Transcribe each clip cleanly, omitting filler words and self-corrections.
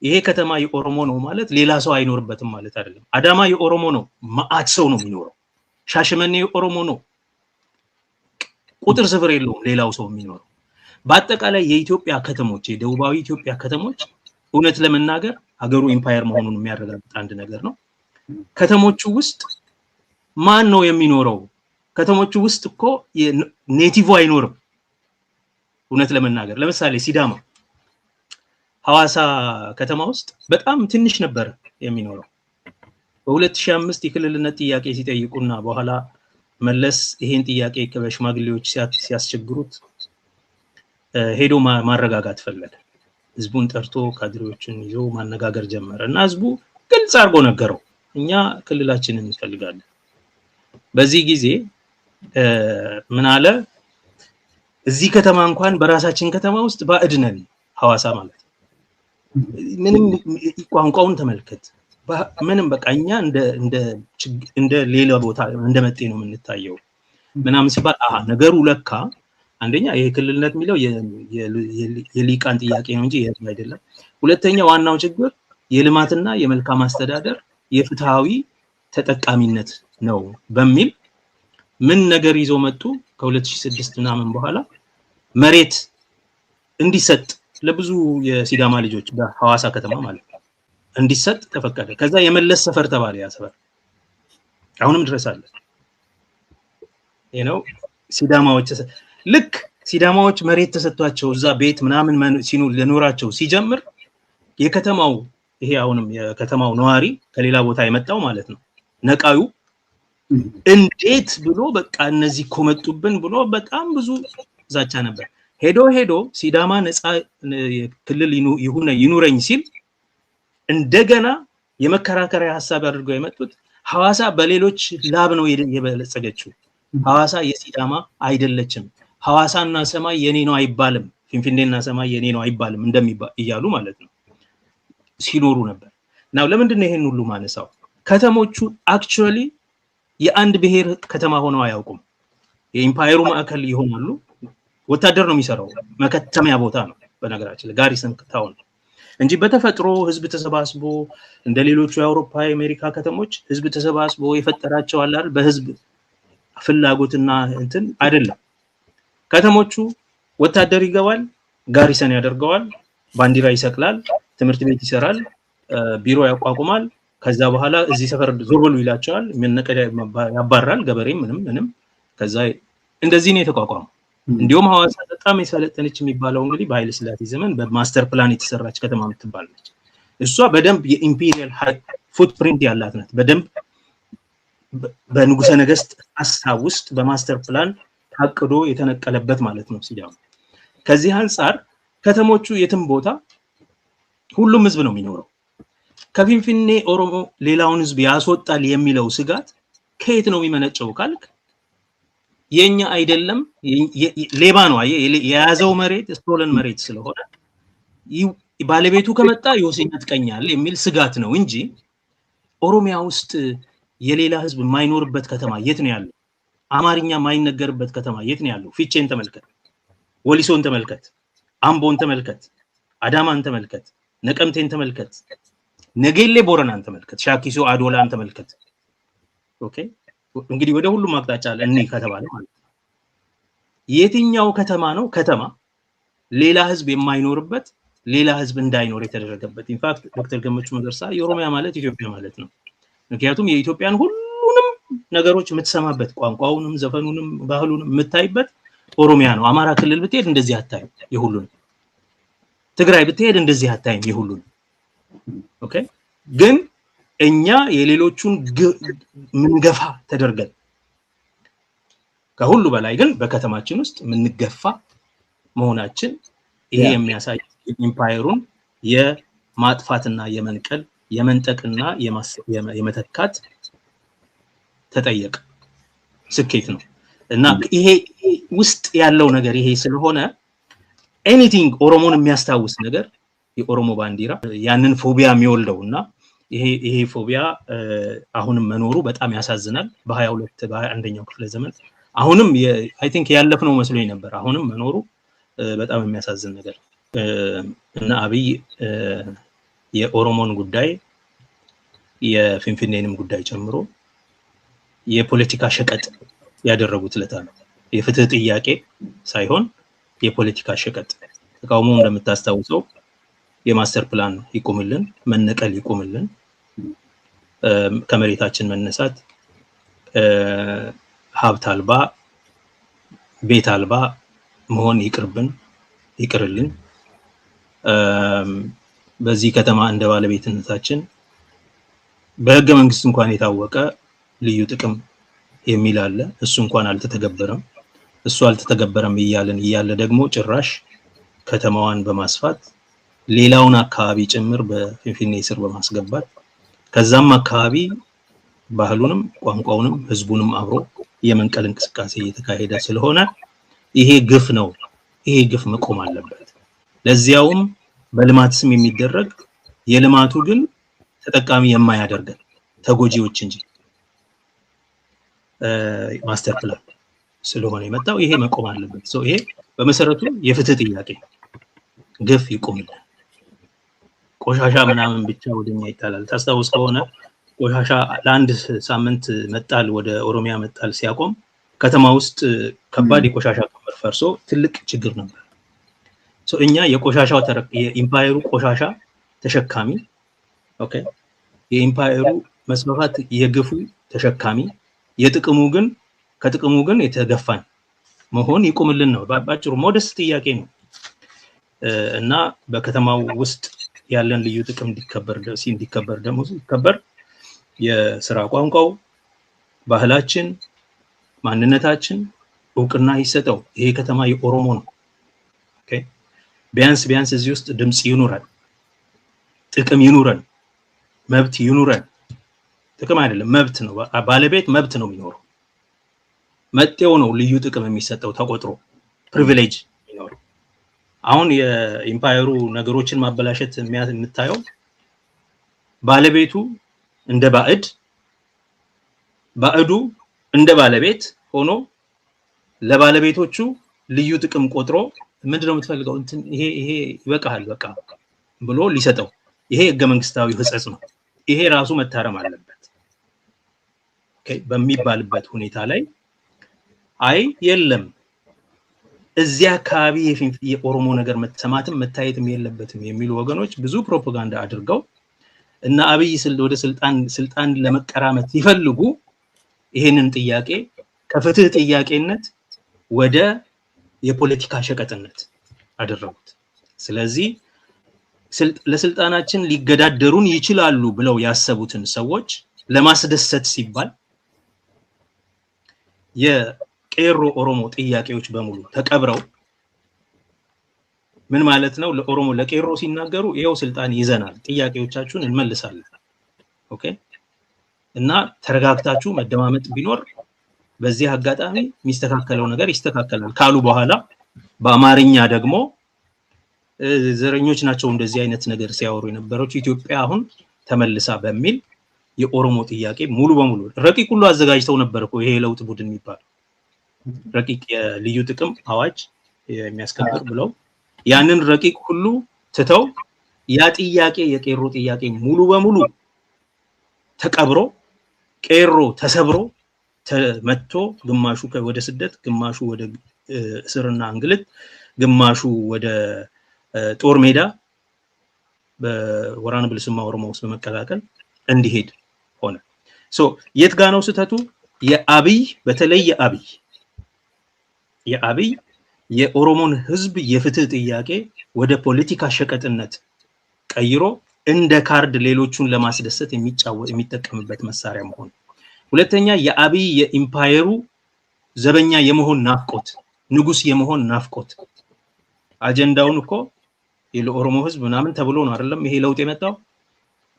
ይሄ ከተማ የኦሮሞ ነው ማለት ሌላ ሰው አይኖርበትም ማለት አይደለም። አዳማ የኦሮሞ ነው፣ ማአት ሰው ነው የሚኖረው። ሻሸመኔ የኦሮሞ ነው፣ ቁጥር ስፍር የለውም ሌላው ሰው የሚኖረው። በአጠቃላይ የኢትዮጵያ ከተሞች የደቡባዊ ኢትዮጵያ ከተሞች እውነት ለመናገር ሀገሩ ኢምፓየር መሆኑን የሚያረጋግጥ አንድ ነገር ነው። ከተሞቹ ውስጥ ማን ነው የሚኖረው? ከተሞቹ ውስጥ እኮ ኔቲቭ አይኖርም። እውነት ለመናገር ለምሳሌ ሲዳማ ሐዋሳ ከተማ ውስጥ በጣም ትንሽ ነበር የሚኖረው። በ2005 የክልልነት ጥያቄ ሲጠይቁና በኋላ መለስ ይሄን ጥያቄ ከሽማግሌዎች ሲያስቸግሩት ሄዶ ማረጋጋት ፈለገ። ህዝቡን ጠርቶ ካድሬዎችን ይዞ ማነጋገር ጀመረ እና ህዝቡ ግልጽ አድርጎ ነገረው፣ እኛ ክልላችንን እንፈልጋለን። በዚህ ጊዜ ምን አለ? እዚህ ከተማ እንኳን በራሳችን ከተማ ውስጥ ባዕድ ነን፣ ሐዋሳ ማለት ምንም ቋንቋውን ተመልከት፣ ምንም በቃ እኛ እንደ ሌላ ቦታ እንደመጤ ነው የምንታየው ምናምን ሲባል ነገሩ ለካ አንደኛ ይሄ ክልልነት የሚለው የሊቃን ጥያቄ ነው እንጂ የህዝብ አይደለም። ሁለተኛ ዋናው ችግር የልማትና የመልካም አስተዳደር የፍትሃዊ ተጠቃሚነት ነው በሚል ምን ነገር ይዞ መጡ? ከ2006 ምናምን በኋላ መሬት እንዲሰጥ ለብዙ የሲዳማ ልጆች በሐዋሳ ከተማ ማለት ነው እንዲሰጥ ተፈቀደ። ከዛ የመለስ ሰፈር ተባለ። ያ ሰፈር አሁንም ድረስ አለ። ሲዳማዎች ልክ ሲዳማዎች መሬት ተሰጥቷቸው እዛ ቤት ምናምን ሲኑ ለኖራቸው ሲጀምር የከተማው ይሄ አሁንም የከተማው ነዋሪ ከሌላ ቦታ የመጣው ማለት ነው ነቃዩ እንዴት ብሎ በቃ እነዚህ ኮመጡብን ብሎ በጣም ብዙ ዛቻ ነበር። ሄዶ ሲዳማ ነፃ ክልል ይኑረኝ ሲል እንደገና የመከራከሪያ ሐሳብ አድርገው የመጡት ሐዋሳ በሌሎች ላብ ነው የበለጸገችው፣ ሐዋሳ የሲዳማ አይደለችም፣ ሐዋሳና ሰማይ የኔ ነው አይባልም፣ ፊንፊኔና ሰማይ የኔ ነው አይባልም እንደሚባል እያሉ ማለት ነው ሲኖሩ ነበር። ናው ለምንድን ነው ይሄን ሁሉ ማነሳው? ከተሞቹ አክቹአሊ የአንድ ብሔር ከተማ ሆነው አያውቁም። የኢምፓየሩ ማዕከል ይሆናሉ። ወታደር ነው የሚሰራው፣ መከተሚያ ቦታ ነው በነገራችን ጋሪሰን ታውን እንጂ በተፈጥሮ ህዝብ ተሰባስቦ እንደ ሌሎቹ የአውሮፓ የአሜሪካ ከተሞች ህዝብ ተሰባስቦ የፈጠራቸው አለ አይደል በህዝብ ፍላጎትና እንትን አይደለም። ከተሞቹ ወታደር ይገባል፣ ጋሪሰን ያደርገዋል፣ ባንዲራ ይሰቅላል፣ ትምህርት ቤት ይሰራል፣ ቢሮ ያቋቁማል። ከዛ በኋላ እዚህ ሰፈር ዞር በሉ ይላቸዋል፣ መነቀደ ያባራል፣ ገበሬ ምንም ከዛ እንደዚህ ነው የተቋቋመው። እንዲሁም ሐዋሳ በጣም የሰለጠነች የሚባለው እንግዲህ በኃይለ ሥላሴ ዘመን በማስተር ፕላን የተሰራች ከተማ የምትባለች እሷ በደንብ የኢምፔሪያል ፉትፕሪንት ያላት ናት። በደንብ በንጉሰ ነገስት ሐሳብ ውስጥ በማስተር ፕላን ታቅዶ የተነቀለበት ማለት ነው ሲዳማ። ከዚህ አንፃር ከተሞቹ የትም ቦታ ሁሉም ህዝብ ነው የሚኖረው። ከፊንፊኔ ኦሮሞ ሌላውን ህዝብ ያስወጣል የሚለው ስጋት ከየት ነው የሚመነጨው ካልክ የኛ አይደለም፣ ሌባ ነው የያዘው መሬት ስቶለን መሬት ስለሆነ ባለቤቱ ከመጣ ይወስኛ ትቀኛል የሚል ስጋት ነው እንጂ ኦሮሚያ ውስጥ የሌላ ህዝብ የማይኖርበት ከተማ የት ነው ያለው? አማርኛ የማይነገርበት ከተማ የት ነው ያለው? ፊቼን ተመልከት፣ ወሊሶን ተመልከት፣ አምቦን ተመልከት፣ አዳማን ተመልከት፣ ነቀምቴን ተመልከት፣ ነጌሌ ቦረናን ተመልከት፣ ሻኪሶ አዶላን ተመልከት። ኦኬ እንግዲህ ወደ ሁሉም አቅጣጫ ለእኔ ከተባለ ማለት ነው የትኛው ከተማ ነው ከተማ ሌላ ህዝብ የማይኖርበት ሌላ ህዝብ እንዳይኖር የተደረገበት? ኢንፋክት ዶክተር ገመቹ መገርሳ የኦሮሚያ ማለት ኢትዮጵያ ማለት ነው። ምክንያቱም የኢትዮጵያን ሁሉንም ነገሮች የምትሰማበት ቋንቋውንም ዘፈኑንም ባህሉንም የምታይበት ኦሮሚያ ነው። አማራ ክልል ብትሄድ እንደዚህ አታይም የሁሉንም፣ ትግራይ ብትሄድ እንደዚህ አታይም የሁሉንም። ኦኬ ግን እኛ የሌሎቹን ምንገፋ ተደርገን ከሁሉ በላይ ግን በከተማችን ውስጥ ምንገፋ መሆናችን ይሄ የሚያሳይ ኢምፓየሩን የማጥፋትና የመንቀል የመንጠቅና የመተካት ተጠየቅ ስኬት ነው እና ይሄ ውስጥ ያለው ነገር ይሄ ስለሆነ ኤኒቲንግ ኦሮሞን የሚያስታውስ ነገር የኦሮሞ ባንዲራ ያንን ፎቢያ የሚወልደውና ይሄ ፎቢያ አሁንም መኖሩ በጣም ያሳዝናል። በ21ኛው ክፍለ ዘመን አሁንም አይ ቲንክ ያለፍነው መስሎኝ ነበር። አሁንም መኖሩ በጣም የሚያሳዝን ነገር እና አብይ የኦሮሞን ጉዳይ የፊንፊኔንም ጉዳይ ጨምሮ የፖለቲካ ሸቀጥ ያደረጉት ለታ ነው። የፍትህ ጥያቄ ሳይሆን የፖለቲካ ሸቀጥ። ተቃውሞ እንደምታስታውሰው የማስተር ፕላን ይቆምልን፣ መነቀል ይቆምልን፣ ከመሬታችን መነሳት፣ ሀብት አልባ ቤት አልባ መሆን ይቅርልን፣ በዚህ ከተማ እንደ ባለቤትነታችን በህገ መንግስት እንኳን የታወቀ ልዩ ጥቅም የሚል አለ። እሱ እንኳን አልተተገበረም። እሱ አልተተገበረም እያለ ደግሞ ጭራሽ ከተማዋን በማስፋት ሌላውን አካባቢ ጭምር በፊንፊኔ ስር በማስገባት ከዛም አካባቢ ባህሉንም ቋንቋውንም ህዝቡንም አብሮ የመንቀል እንቅስቃሴ እየተካሄደ ስለሆነ ይሄ ግፍ ነው። ይሄ ግፍ መቆም አለበት። ለዚያውም በልማት ስም የሚደረግ የልማቱ ግን ተጠቃሚ የማያደርገን ተጎጂዎች እንጂ ማስተር ፕላን ስለሆነ የመጣው ይሄ መቆም አለበት። ይሄ በመሰረቱ የፍትህ ጥያቄ፣ ግፍ ይቆምልን። ቆሻሻ ምናምን ብቻ ወደኛ ይጣላል። ታስታውስ ከሆነ ቆሻሻ ለአንድ ሳምንት መጣል ወደ ኦሮሚያ መጣል ሲያቆም ከተማ ውስጥ ከባድ የቆሻሻ ክምር ፈርሶ ትልቅ ችግር ነበር። እኛ የቆሻሻው የኢምፓየሩ ቆሻሻ ተሸካሚ፣ ኦኬ፣ የኢምፓየሩ መስፋፋት የግፉ ተሸካሚ፣ ከጥቅሙ ግን የተገፋን መሆን ይቆምልን ነው ባጭሩ። ሞደስ ጥያቄ ነው እና በከተማው ውስጥ ያለን ልዩ ጥቅም እንዲከበር ደግሞ ሲከበር የስራ ቋንቋው፣ ባህላችን፣ ማንነታችን እውቅና ይሰጠው። ይሄ ከተማ የኦሮሞ ነው። ኦኬ፣ ቢያንስ እዚህ ውስጥ ድምጽ ይኑረን፣ ጥቅም ይኑረን፣ መብት ይኑረን። ጥቅም አይደለም መብት ነው። ባለቤት መብት ነው የሚኖረው። መጤው ነው ልዩ ጥቅም የሚሰጠው ተቆጥሮ ፕሪቪሌጅ የሚኖረው። አሁን የኢምፓየሩ ነገሮችን ማበላሸት የምታየው ባለቤቱ እንደ ባዕዱ እንደ ባለቤት ሆኖ ለባለቤቶቹ ልዩ ጥቅም ቆጥሮ ምንድነው የምትፈልገው እንትን ይሄ ይበቃል በቃ ብሎ ሊሰጠው፣ ይሄ ህገ መንግስታዊ ህጸጽ ነው። ይሄ ራሱ መታረም አለበት። ኦኬ፣ በሚባልበት ሁኔታ ላይ አይ የለም እዚያ አካባቢ የኦሮሞ ነገር መሰማትም መታየትም የለበትም የሚሉ ወገኖች ብዙ ፕሮፓጋንዳ አድርገው እና አብይ ወደ ስልጣን ለመቀራመት ሲፈልጉ ይሄንን ጥያቄ ከፍትህ ጥያቄነት ወደ የፖለቲካ ሸቀጥነት አደረጉት። ስለዚህ ለስልጣናችን ሊገዳደሩን ይችላሉ ብለው ያሰቡትን ሰዎች ለማስደሰት ሲባል የቄሮ ኦሮሞ ጥያቄዎች በሙሉ ተቀብረው ምን ማለት ነው? ለቄሮ ሲናገሩ ይሄው ስልጣን ይዘናል፣ ጥያቄዎቻችሁን እንመልሳለን፣ ኦኬ፣ እና ተረጋግታችሁ መደማመጥ ቢኖር በዚህ አጋጣሚ የሚስተካከለው ነገር ይስተካከላል ካሉ በኋላ በአማርኛ ደግሞ ዘረኞች ናቸው እንደዚህ አይነት ነገር ሲያወሩ የነበረው ኢትዮጵያ አሁን ተመልሳ በሚል የኦሮሞ ጥያቄ ሙሉ በሙሉ ረቂቅ ሁሉ አዘጋጅተው ነበር እኮ ይሄ ለውጥ ቡድን የሚባል ረቂቅ የልዩ ጥቅም አዋጅ የሚያስከብር ብለው ያንን ረቂቅ ሁሉ ትተው ያ ጥያቄ የቄሮ ጥያቄ ሙሉ በሙሉ ተቀብሮ ቄሮ ተሰብሮ ተመቶ ግማሹ ወደ ስደት፣ ግማሹ ወደ እስርና እንግልት፣ ግማሹ ወደ ጦር ሜዳ በወራነ ብልስማ ኦሮሞ ውስጥ በመቀላቀል እንዲሄድ ሆነ። የት ጋር ነው ስህተቱ? የአብይ በተለይ የአብይ የኦሮሞን ህዝብ የፍትህ ጥያቄ ወደ ፖለቲካ ሸቀጥነት ቀይሮ እንደ ካርድ ሌሎቹን ለማስደሰት የሚጠቀምበት መሳሪያ መሆን። ሁለተኛ የአብይ የኢምፓየሩ ዘበኛ የመሆን ናፍቆት፣ ንጉስ የመሆን ናፍቆት። አጀንዳውን እኮ የኦሮሞ ህዝብ ምናምን ተብሎ ነው አይደለም ይሄ ለውጥ የመጣው።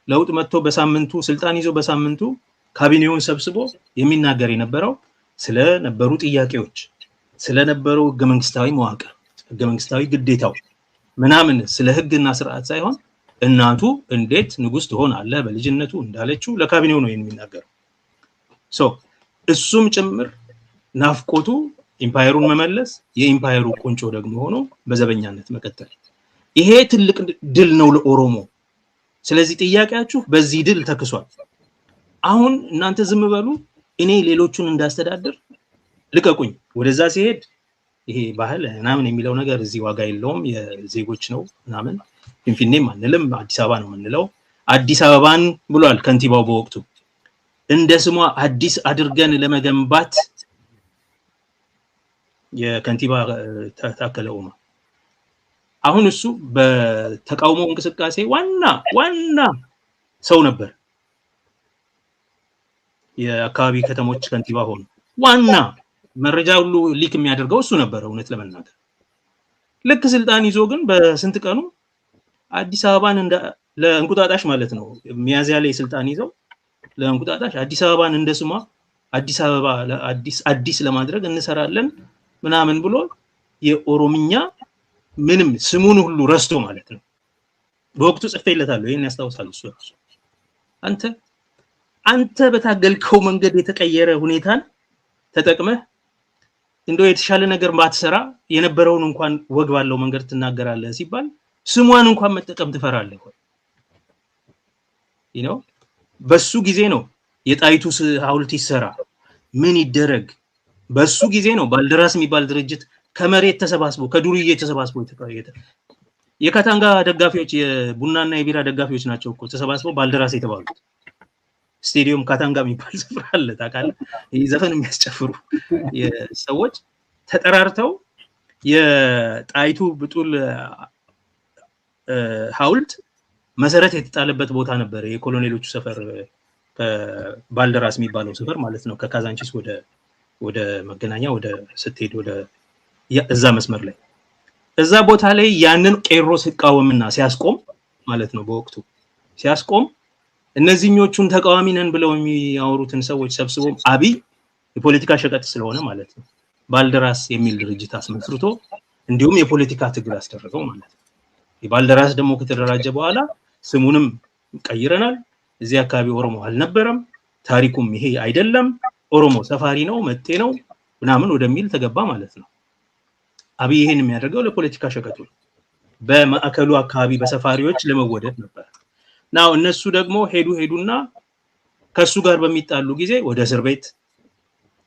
ለውጥ መጥቶ በሳምንቱ ስልጣን ይዞ በሳምንቱ ካቢኔውን ሰብስቦ የሚናገር የነበረው ስለነበሩ ጥያቄዎች፣ ስለነበረው ህገ መንግስታዊ መዋቅር፣ ህገ መንግስታዊ ግዴታው ምናምን ስለ ህግና ስርዓት ሳይሆን እናቱ እንዴት ንጉስ ትሆናለህ በልጅነቱ እንዳለችው ለካቢኔው ነው የሚናገረው። እሱም ጭምር ናፍቆቱ ኢምፓየሩን መመለስ፣ የኢምፓየሩ ቁንጮ ደግሞ ሆኖ በዘበኛነት መቀጠል። ይሄ ትልቅ ድል ነው ለኦሮሞ። ስለዚህ ጥያቄያችሁ በዚህ ድል ተክሷል። አሁን እናንተ ዝም በሉ፣ እኔ ሌሎቹን እንዳስተዳድር ልቀቁኝ። ወደዛ ሲሄድ ይሄ ባህል ምናምን የሚለው ነገር እዚህ ዋጋ የለውም፣ የዜጎች ነው ምናምን። ፊንፊኔም አንልም፣ አዲስ አበባ ነው የምንለው። አዲስ አበባን ብሏል ከንቲባው በወቅቱ እንደ ስሟ አዲስ አድርገን ለመገንባት የከንቲባ ታከለ ኡማ። አሁን እሱ በተቃውሞ እንቅስቃሴ ዋና ሰው ነበር። የአካባቢ ከተሞች ከንቲባ ሆኖ ዋና መረጃ ሁሉ ሊክ የሚያደርገው እሱ ነበር እውነት ለመናገር። ልክ ስልጣን ይዞ ግን በስንት ቀኑ አዲስ አበባን ለእንቁጣጣሽ ማለት ነው ሚያዝያ ላይ ስልጣን ይዘው ለእንቁጣጣሽ አዲስ አበባን እንደ ስሟ አዲስ አበባ አዲስ ለማድረግ እንሰራለን ምናምን ብሎ የኦሮምኛ ምንም ስሙን ሁሉ ረስቶ ማለት ነው። በወቅቱ ጽፌለታለሁ፣ ይሄን ያስታውሳል እሱ። አንተ በታገልከው መንገድ የተቀየረ ሁኔታን ተጠቅመህ እንደው የተሻለ ነገር ባትሰራ የነበረውን እንኳን ወግ ባለው መንገድ ትናገራለህ ሲባል ስሟን እንኳን መጠቀም ትፈራለህ ወይ? በሱ ጊዜ ነው የጣይቱ ሐውልት ይሰራ ምን ይደረግ፣ በሱ ጊዜ ነው ባልደራስ የሚባል ድርጅት ከመሬት ተሰባስቦ ከዱርዬ ተሰባስቦ የካታንጋ ደጋፊዎች የቡናና የቢራ ደጋፊዎች ናቸው እኮ ተሰባስበው ባልደራስ የተባሉት። ስቴዲየም ካታንጋ የሚባል ስፍራ አለ ታውቃለህ? ዘፈን የሚያስጨፍሩ ሰዎች ተጠራርተው የጣይቱ ብጡል ሐውልት መሰረት የተጣለበት ቦታ ነበር። የኮሎኔሎቹ ሰፈር ባልደራስ የሚባለው ሰፈር ማለት ነው። ከካዛንቺስ ወደ መገናኛ ወደ ስትሄድ ወደ እዛ መስመር ላይ እዛ ቦታ ላይ ያንን ቄሮ ሲቃወምና ሲያስቆም ማለት ነው በወቅቱ ሲያስቆም እነዚህኞቹን ተቃዋሚ ነን ብለው የሚያወሩትን ሰዎች ሰብስቦ አብይ የፖለቲካ ሸቀጥ ስለሆነ ማለት ነው ባልደራስ የሚል ድርጅት አስመስርቶ እንዲሁም የፖለቲካ ትግል አስደረገው ማለት ነው። የባልደራስ ደግሞ ከተደራጀ በኋላ ስሙንም ቀይረናል። እዚህ አካባቢ ኦሮሞ አልነበረም፣ ታሪኩም ይሄ አይደለም፣ ኦሮሞ ሰፋሪ ነው መጤ ነው ምናምን ወደሚል ተገባ ማለት ነው። አብይ ይሄን የሚያደርገው ለፖለቲካ ሸቀጡ በማዕከሉ አካባቢ በሰፋሪዎች ለመወደድ ነበር። ናው እነሱ ደግሞ ሄዱና ከሱ ጋር በሚጣሉ ጊዜ ወደ እስር ቤት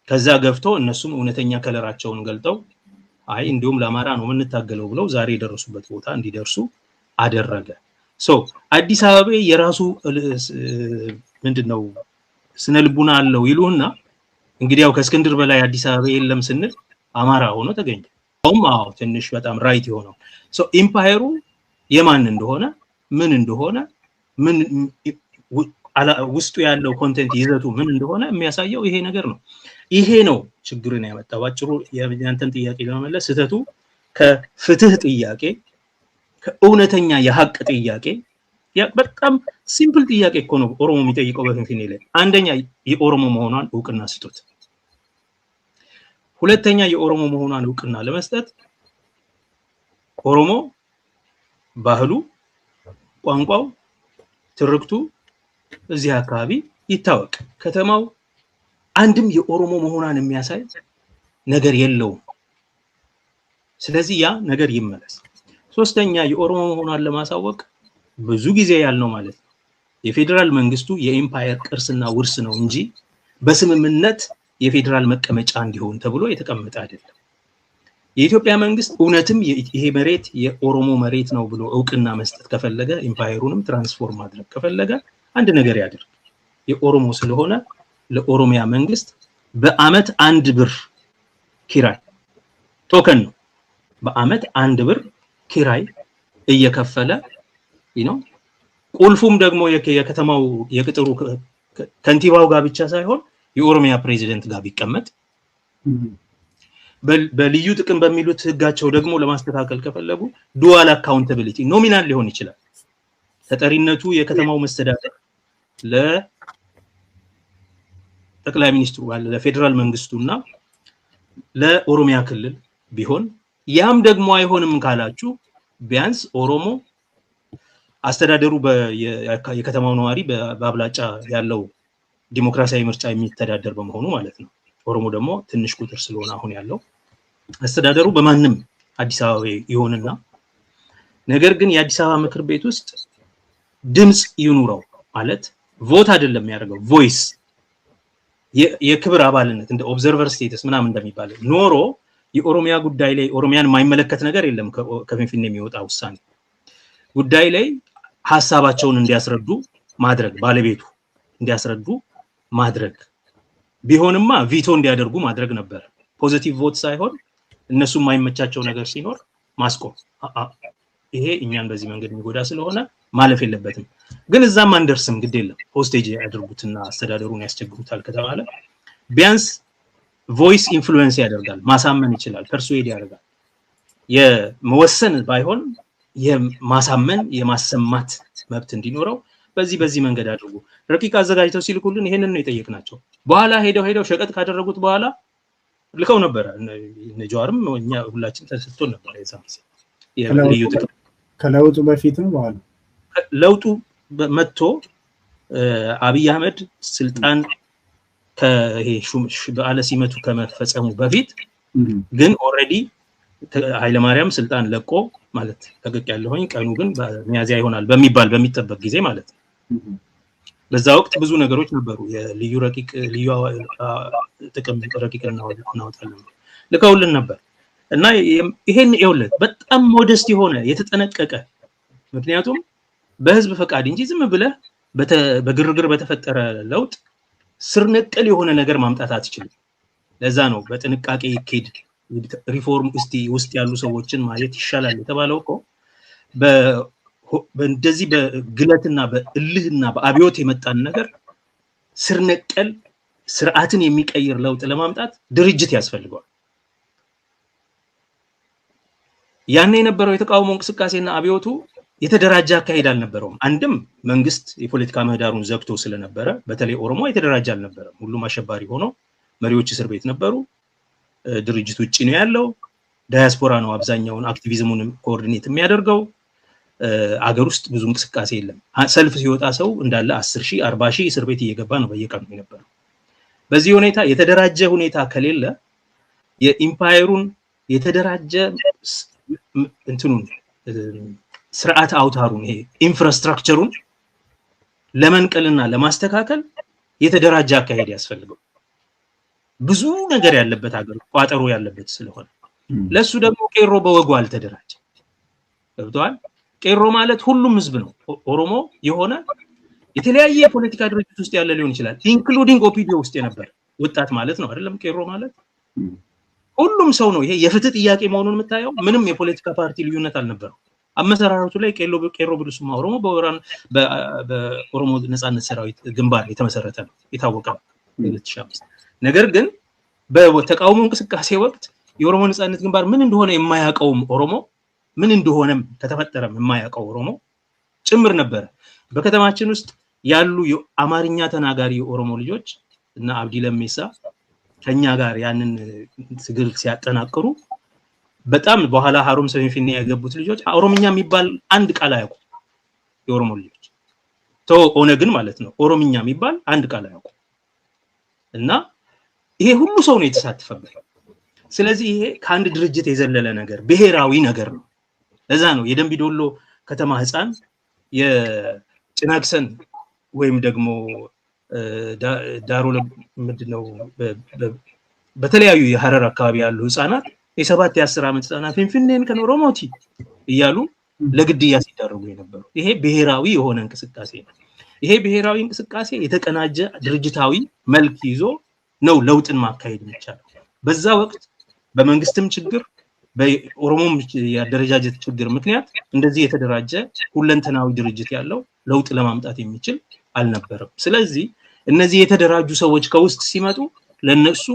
ከዛ ገፍቶ እነሱም እውነተኛ ከለራቸውን ገልጠው አይ እንዲሁም ለአማራ ነው የምንታገለው ብለው ዛሬ የደረሱበት ቦታ እንዲደርሱ አደረገ። አዲስ አበባ የራሱ ምንድነው ስነ ልቡና አለው ይሉና እንግዲህ ያው ከእስክንድር በላይ አዲስ አበባ የለም ስንል አማራ ሆኖ ተገኘ። ትንሽ በጣም ራይት የሆነው ኢምፓየሩ የማን እንደሆነ ምን እንደሆነ ምን ውስጡ ያለው ኮንቴንት ይዘቱ ምን እንደሆነ የሚያሳየው ይሄ ነገር ነው። ይሄ ነው ችግርን ያመጣው። አጭሩ የእናንተን ጥያቄ ለመመለስ ስህተቱ ከፍትህ ጥያቄ ከእውነተኛ የሐቅ ጥያቄ በጣም ሲምፕል ጥያቄ እኮ ነው ኦሮሞ የሚጠይቀው በፊንፊኔ ላይ። አንደኛ የኦሮሞ መሆኗን እውቅና ስጡት። ሁለተኛ የኦሮሞ መሆኗን እውቅና ለመስጠት ኦሮሞ ባህሉ፣ ቋንቋው፣ ትርክቱ እዚህ አካባቢ ይታወቅ። ከተማው አንድም የኦሮሞ መሆኗን የሚያሳይ ነገር የለውም። ስለዚህ ያ ነገር ይመለስ። ሶስተኛ የኦሮሞ መሆኗን ለማሳወቅ ብዙ ጊዜ ያልነው ማለት ነው የፌደራል መንግስቱ የኤምፓየር ቅርስና ውርስ ነው እንጂ በስምምነት የፌደራል መቀመጫ እንዲሆን ተብሎ የተቀመጠ አይደለም። የኢትዮጵያ መንግስት እውነትም ይሄ መሬት የኦሮሞ መሬት ነው ብሎ እውቅና መስጠት ከፈለገ ኤምፓየሩንም ትራንስፎርም ማድረግ ከፈለገ አንድ ነገር ያድርግ። የኦሮሞ ስለሆነ ለኦሮሚያ መንግስት በአመት 1 ብር ኪራይ ቶከን ነው በአመት 1 ብር ኪራይ እየከፈለ ቁልፉም ደግሞ የከተማው የቅጥሩ ከንቲባው ጋር ብቻ ሳይሆን የኦሮሚያ ፕሬዚደንት ጋር ቢቀመጥ በልዩ ጥቅም በሚሉት ህጋቸው ደግሞ ለማስተካከል ከፈለጉ ዱዋል አካውንታቢሊቲ ኖሚናል ሊሆን ይችላል። ተጠሪነቱ የከተማው መስተዳድር ለጠቅላይ ሚኒስትሩ ለፌደራል መንግስቱና ለኦሮሚያ ክልል ቢሆን ያም ደግሞ አይሆንም ካላችሁ ቢያንስ ኦሮሞ አስተዳደሩ የከተማው ነዋሪ በአብላጫ ያለው ዲሞክራሲያዊ ምርጫ የሚተዳደር በመሆኑ ማለት ነው። ኦሮሞ ደግሞ ትንሽ ቁጥር ስለሆነ አሁን ያለው አስተዳደሩ በማንም አዲስ አበባ ይሆንና ነገር ግን የአዲስ አበባ ምክር ቤት ውስጥ ድምጽ ይኑረው ማለት ቮት አይደለም የሚያደርገው ቮይስ የክብር አባልነት እንደ ኦብዘርቨር ስቴተስ ምናምን እንደሚባለው ኖሮ የኦሮሚያ ጉዳይ ላይ ኦሮሚያን የማይመለከት ነገር የለም ከፊንፊኔ የሚወጣ ውሳኔ ጉዳይ ላይ ሐሳባቸውን እንዲያስረዱ ማድረግ ባለቤቱ እንዲያስረዱ ማድረግ ቢሆንማ ቪቶ እንዲያደርጉ ማድረግ ነበር ፖዚቲቭ ቮት ሳይሆን እነሱ የማይመቻቸው ነገር ሲኖር ማስቆም ይሄ እኛን በዚህ መንገድ የሚጎዳ ስለሆነ ማለፍ የለበትም ግን እዛም አንደርስም ግድ የለም ሆስቴጅ ያድርጉትና አስተዳደሩን ያስቸግሩታል ከተባለ ቢያንስ ቮይስ ኢንፍሉዌንስ ያደርጋል ማሳመን ይችላል ፐርሱዌድ ያደርጋል የመወሰን ባይሆን የማሳመን የማሰማት መብት እንዲኖረው በዚህ መንገድ አድርጉ ረቂቅ አዘጋጅተው ሲልኩልን ይሄንን ነው የጠየቅናቸው በኋላ ሄደው ሸቀጥ ካደረጉት በኋላ ልከው ነበር ነጃዋርም እኛ ሁላችን ተሰጥቶን ነበር የዛምስ የልዩ ከለውጡ በፊት ነው በኋላ ለውጡ መጥቶ አብይ አህመድ ስልጣን ከይሄ በዓለ ሲመቱ ከመፈጸሙ በፊት ግን ኦሬዲ ኃይለ ማርያም ስልጣን ለቆ ማለት ተገቅ ያለሆኝ ቀኑ ግን በሚያዚያ ይሆናል በሚጠበቅ ጊዜ ማለት በዛ ወቅት ብዙ ነገሮች ነበሩ የልዩ ረቂቅ ልዩ ጥቅም ረቂቅ እናወጣለን ልከውልን ነበር እና ይሄን ይውለት በጣም ሞደስት የሆነ የተጠነቀቀ ምክንያቱም በህዝብ ፈቃድ እንጂ ዝም ብለህ በግርግር በተፈጠረ ለውጥ ስር ነቀል የሆነ ነገር ማምጣት አትችልም ለዛ ነው በጥንቃቄ ይኬድ ሪፎርም ውስጥ ያሉ ሰዎችን ማየት ይሻላል የተባለው እኮ በእንደዚህ በግለትና በእልህና በአብዮት የመጣን ነገር ስር ነቀል ስርዓትን የሚቀይር ለውጥ ለማምጣት ድርጅት ያስፈልጋል ያኔ የነበረው የተቃውሞ እንቅስቃሴና አብዮቱ የተደራጀ አካሄድ አልነበረውም አንድም መንግስት የፖለቲካ ምህዳሩን ዘግቶ ስለነበረ በተለይ ኦሮሞ የተደራጀ አልነበረም ሁሉም አሸባሪ ሆኖ መሪዎች እስር ቤት ነበሩ ድርጅት ውጪ ነው ያለው ዳያስፖራ ነው አብዛኛውን አክቲቪዝሙን ኮኦርዲኔት የሚያደርገው አገር ውስጥ ብዙ እንቅስቃሴ የለም ሰልፍ ሲወጣ ሰው እንዳለ 10,000 40,000 እስር ቤት እየገባ ነው በየቀኑ የነበረው በዚህ ሁኔታ የተደራጀ ሁኔታ ከሌለ የኢምፓየሩን የተደራጀ እንትኑን ስርዓት አውታሩን ይሄ ኢንፍራስትራክቸሩን ለመንቀልና ለማስተካከል የተደራጀ አካሄድ ያስፈልጋል ብዙ ነገር ያለበት ሀገር ቋጠሮ ያለበት ስለሆነ ለሱ ደግሞ ቄሮ በወጉ አልተደራጀ ገብቷል ቄሮ ማለት ሁሉም ህዝብ ነው ኦሮሞ የሆነ የተለያየ ፖለቲካ ድርጅት ውስጥ ያለ ሊሆን ይችላል ኢንክሉዲንግ ኦፒዲዮ ውስጥ የነበር ወጣት ማለት ነው አይደለም ቄሮ ማለት ሁሉም ሰው ነው ይሄ የፍትህ ጥያቄ መሆኑን የምታየው ምንም የፖለቲካ ፓርቲ ልዩነት አልነበረው አመሰራረቱ ላይ ቄሮ ብሉስማ ኦሮሞ በኦሮሞ ነጻነት ሰራዊት ግንባር የተመሰረተ ነው የታወቀ ነው 2005 ነገር ግን በተቃውሞ እንቅስቃሴ ወቅት የኦሮሞ ነጻነት ግንባር ምን እንደሆነ የማያውቀው ኦሮሞ ምን እንደሆነም ከተፈጠረም የማያውቀው ኦሮሞ ጭምር ነበር በከተማችን ውስጥ ያሉ የአማርኛ ተናጋሪ ኦሮሞ ልጆች እና አብዲ ለሜሳ ከኛ ጋር ያንን ትግል ሲያጠናቅሩ በጣም በኋላ ሀሩም ሰፊንፊኔ ያገቡት ልጆች ኦሮምኛ የሚባል አንድ ቃል አያውቁ የኦሮሞ ልጆች ኦነግን ማለት ነው ኦሮምኛ የሚባል አንድ ቃል አያውቁ እና ይሄ ሁሉ ሰው ነው የተሳተፈበት ስለዚህ ይሄ ከአንድ ድርጅት የዘለለ ነገር ብሔራዊ ነገር ነው ለዛ ነው የደንቢ ዶሎ ከተማ ህፃን የጭናክሰን ወይም ደግሞ ዳሮ ምንድነው በተለያዩ የሐረር አካባቢ ያሉ ህፃናት የ7 የ10 ዓመት ህፃናት ፊንፊኔን ከኦሮሞቲ እያሉ ለግድያ ሲዳረጉ የነበሩ ይሄ ብሔራዊ የሆነ እንቅስቃሴ ነው ይሄ ብሔራዊ እንቅስቃሴ የተቀናጀ ድርጅታዊ መልክ ይዞ ነው ለውጥን ማካሄድ የሚቻለው በዛ ወቅት በመንግስትም ችግር በኦሮሞም ያደረጃጀት ችግር ምክንያት እንደዚህ የተደራጀ ሁለንተናዊ ድርጅት ያለው ለውጥ ለማምጣት የሚችል አልነበረም ስለዚህ እነዚህ የተደራጁ ሰዎች ከውስጥ ሲመጡ ለነሱ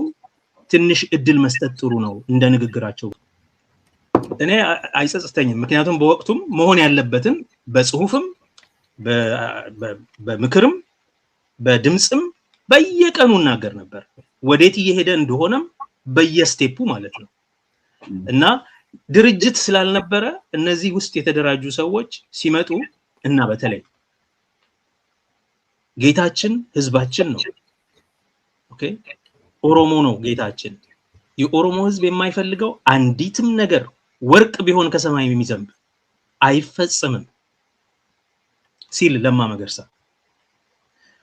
ትንሽ እድል መስጠት ጥሩ ነው እንደ ንግግራቸው እኔ አይጸጽተኝም ምክንያቱም በወቅቱም መሆን ያለበትን በጽሁፍም በምክርም በድምጽም በየቀኑ እናገር ነበር ወዴት እየሄደ እንደሆነም በየስቴፑ ማለት ነው እና ድርጅት ስላልነበረ እነዚህ ውስጥ የተደራጁ ሰዎች ሲመጡ እና በተለይ ጌታችን ህዝባችን ነው ኦኬ ኦሮሞ ነው ጌታችን የኦሮሞ ህዝብ የማይፈልገው አንዲትም ነገር ወርቅ ቢሆን ከሰማይ የሚዘንብ አይፈጸምም ሲል ለማ መገርሳ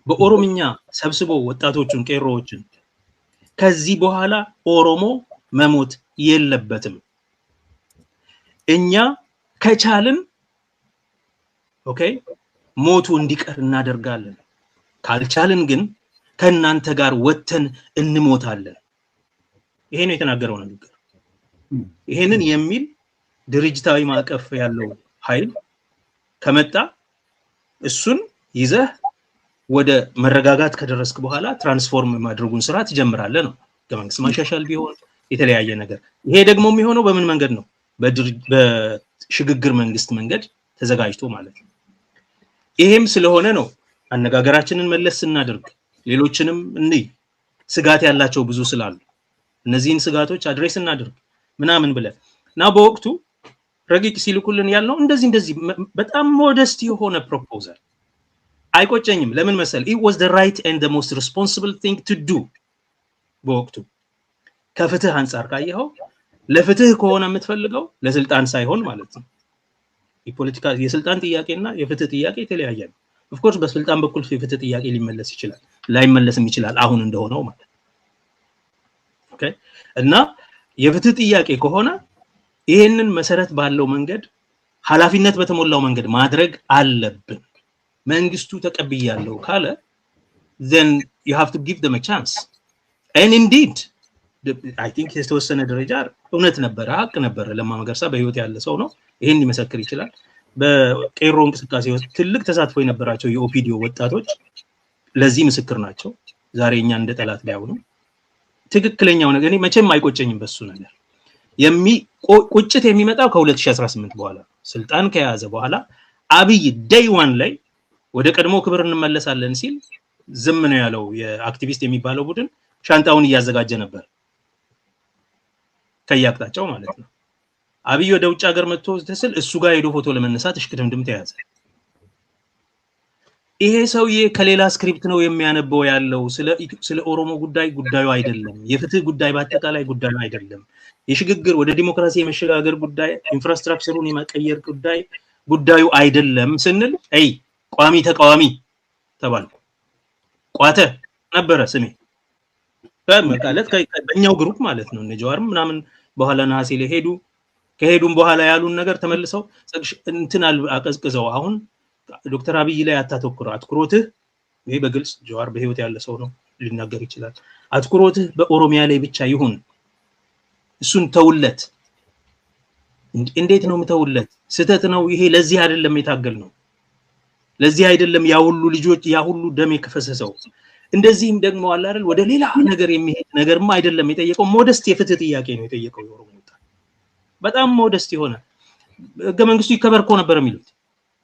በኦሮምኛ ሰብስቦ ወጣቶቹን ቄሮዎችን ከዚህ በኋላ ኦሮሞ መሞት የለበትም እኛ ከቻልን ኦኬ ሞቱ እንዲቀር እናደርጋለን ካልቻልን ግን ከናንተ ጋር ወተን እንሞታለን ይሄ ነው የተናገረው ነገር ይሄንን የሚል ድርጅታዊ ማዕቀፍ ያለው ኃይል ከመጣ እሱን ይዘህ ወደ መረጋጋት ከደረስክ በኋላ ትራንስፎርም ማድረጉን ስራ ትጀምራለህ ነው ከመንግስት ማሻሻል ቢሆን የተለያየ ነገር ይሄ ደግሞ የሚሆነው በምን መንገድ ነው በሽግግር መንግስት መንገድ ተዘጋጅቶ ማለት ነው ይሄም ስለሆነ ነው አነጋገራችንን መለስ እናድርግ ሌሎችንም እንይ ስጋት ያላቸው ብዙ ስላሉ እነዚህን ስጋቶች አድሬስ እናድርግ ምናምን ብለን እና በወቅቱ ረቂቅ ሲልኩልን ያለው እንደዚህ በጣም ሞደስት የሆነ ፕሮፖዛል አይቆጨኝም ለምን መሰል it was the right and the most responsible thing to do በወቅቱ ከፍትህ አንፃር ካየኸው ለፍትህ ከሆነ የምትፈልገው ለስልጣን ሳይሆን ማለት ነው የፖለቲካ የስልጣን ጥያቄና የፍትህ ጥያቄ የተለያየ ነው of course በስልጣን በኩል የፍትህ ጥያቄ ሊመለስ ይችላል ላይመለስም ይችላል አሁን እንደሆነው ማለት ኦኬ እና የፍትህ ጥያቄ ከሆነ ይሄንን መሰረት ባለው መንገድ ኃላፊነት በተሞላው መንገድ ማድረግ አለብን መንግስቱ ተቀብያለሁ ካለ then you have to give them a chance and indeed I think የተወሰነ ደረጃ እውነት ነበር ሀቅ ነበር ለማ መገርሳ በህይወት ያለ ሰው ነው ይሄን ሊመሰክር ይችላል በቄሮ እንቅስቃሴ ውስጥ ትልቅ ተሳትፎ የነበራቸው የኦፒዲዮ ወጣቶች ለዚህ ምስክር ናቸው ዛሬ እኛ እንደ ጠላት ሊያውኑ ትክክለኛው ነገር እኔ መቼም አይቆጨኝም በሱ ነገር ቁጭት የሚመጣው ከ2018 በኋላ ስልጣን ከያዘ በኋላ አብይ day 1 ላይ ወደ ቀድሞ ክብር እንመለሳለን ሲል ዝም ነው ያለው የአክቲቪስት የሚባለው ቡድን ሻንጣውን እያዘጋጀ ነበር ከያቅጣጫው ማለት ነው አብይ ወደ ውጭ ሀገር መጥቶ ተስል እሱ ጋር ሄዶ ፎቶ ለመነሳት እሽቅድምድም ተያዘ ይሄ ሰውዬ ከሌላ ስክሪፕት ነው የሚያነበው ያለው ስለ ኦሮሞ ጉዳዩ አይደለም የፍትህ ጉዳይ በአጠቃላይ ጉዳዩ አይደለም የሽግግር ወደ ዲሞክራሲ የመሸጋገር ጉዳይ ኢንፍራስትራክቸሩን የማቀየር ጉዳዩ አይደለም ስንል አይ ቋሚ ተቃዋሚ ተባልኩ ቋተ ነበረ ስሜ በመካለት ከኛው ግሩፕ ማለት ነው ነጃዋርም ምናምን በኋላ ነሐሴ ላይ ከሄዱም በኋላ ያሉን ነገር ተመልሰው እንትን አቀዝቅዘው አሁን ዶክተር አብይ ላይ አትኩሮትህ ይሄ በግልጽ ጃዋር በህይወት ያለ ሰው ነው ሊናገር ይችላል አትኩሮትህ በኦሮሚያ ላይ ብቻ ይሁን እሱን ተውለት እንዴት ነው ምተውለት ስተት ነው ይሄ ለዚህ አይደለም የታገል ነው ለዚህ አይደለም ያ ሁሉ ልጆች ያ ሁሉ ደም የከፈሰሰው እንደዚህም ደግሞ አለ አይደል ወደ ሌላ ነገር የሚሄድ ነገርማ አይደለም የጠየቀው ሞደስት የፍትህ ጥያቄ ነው የጠየቀው የኦሮሞ ወጣት በጣም ሞደስት የሆነ ህገ መንግስቱ ይከበር እኮ ነበር የሚሉት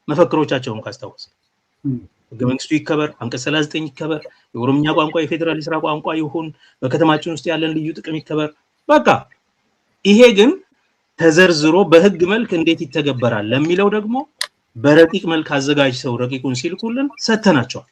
መፈክሮቻቸውን ካስታወስ ህገ መንግስቱ ይከበር አንቀጽ 39 ይከበር የኦሮምኛ ቋንቋ የፌደራል ስራ ቋንቋ ይሁን በከተማችን ውስጥ ያለን ልዩ ጥቅም ይከበር በቃ ይሄ ግን ተዘርዝሮ በህግ መልክ እንዴት ይተገበራል ለሚለው ደግሞ በረቂቅ መልክ አዘጋጅተው ረቂቁን ሲልኩልን ሰተናቸዋል